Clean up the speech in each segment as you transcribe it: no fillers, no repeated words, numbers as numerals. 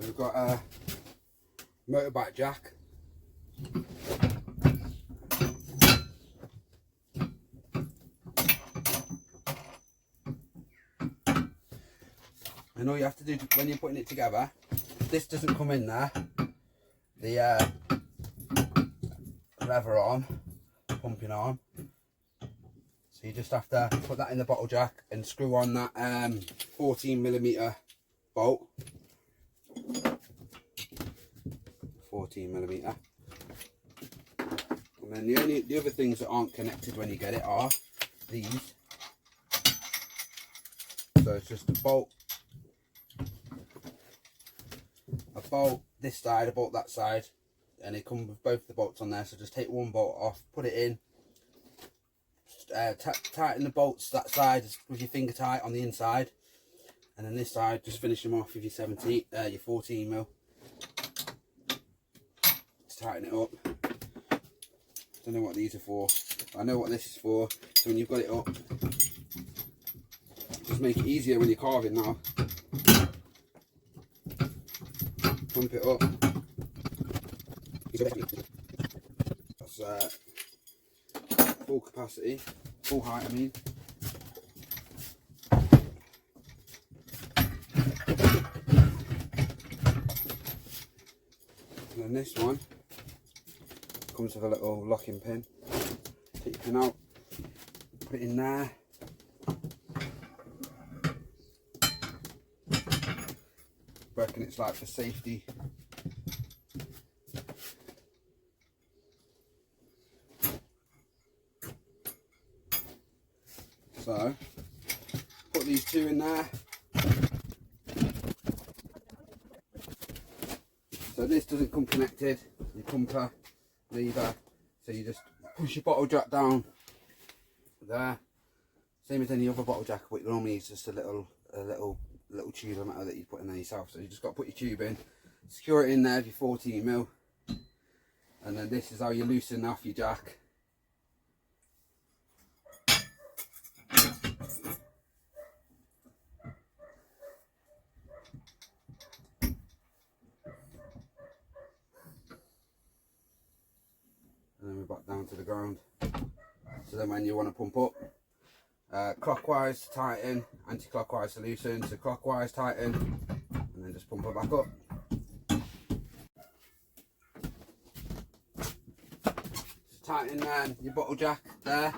we've got a motorbike jack. And all you have to do when you're putting it together, this doesn't come in there, the lever arm, pumping arm. So you just have to put that in the bottle jack and screw on that 14mm bolt. 14mm. And then the other things that aren't connected when you get it are these. So it's just a bolt this side, a bolt that side, and it comes with both the bolts on there. So just take one bolt off, put it in, tighten the bolts that side with your finger tight on the inside, and then this side just finish them off with your 14mm. Just tighten it up. Don't know what these are for. I know what this is for. So when you've got it up, just make it easier when you're carving now. Pump it up. That's full capacity, full height I mean. And then this one comes with a little locking pin. Take your pin out, put it in there. I reckon it's like for safety. So put these two in there. So this doesn't come connected, your pumper, lever. So you just push your bottle jack down there. Same as any other bottle jack, but normally it's just a little tube or matter that you put in there yourself. So you just got to put your tube in, secure it in there with your 14mm, and then this is how you loosen off your jack. And then we're back down to the ground. So then when you want to pump up, clockwise to tighten, anti-clockwise to loosen, so clockwise tighten, and then just pump it back up. Just tighten your bottle jack there,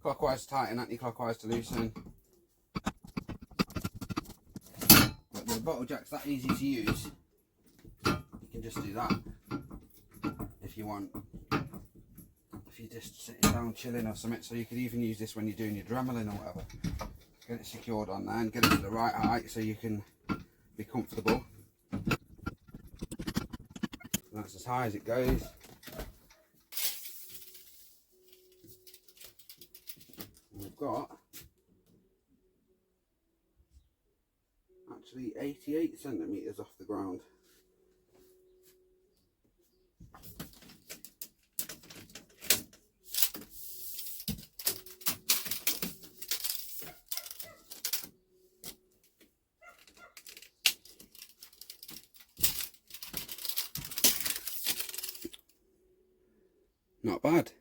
clockwise to tighten, anti-clockwise to loosen. But the bottle jack's that easy to use, you can just do that if you want. If you're just sitting down chilling or something, so you could even use this when you're doing your dremeling or whatever. Get it secured on there and get it to the right height so you can be comfortable. And that's as high as it goes. And we've got actually 88cm off the ground. Not bad.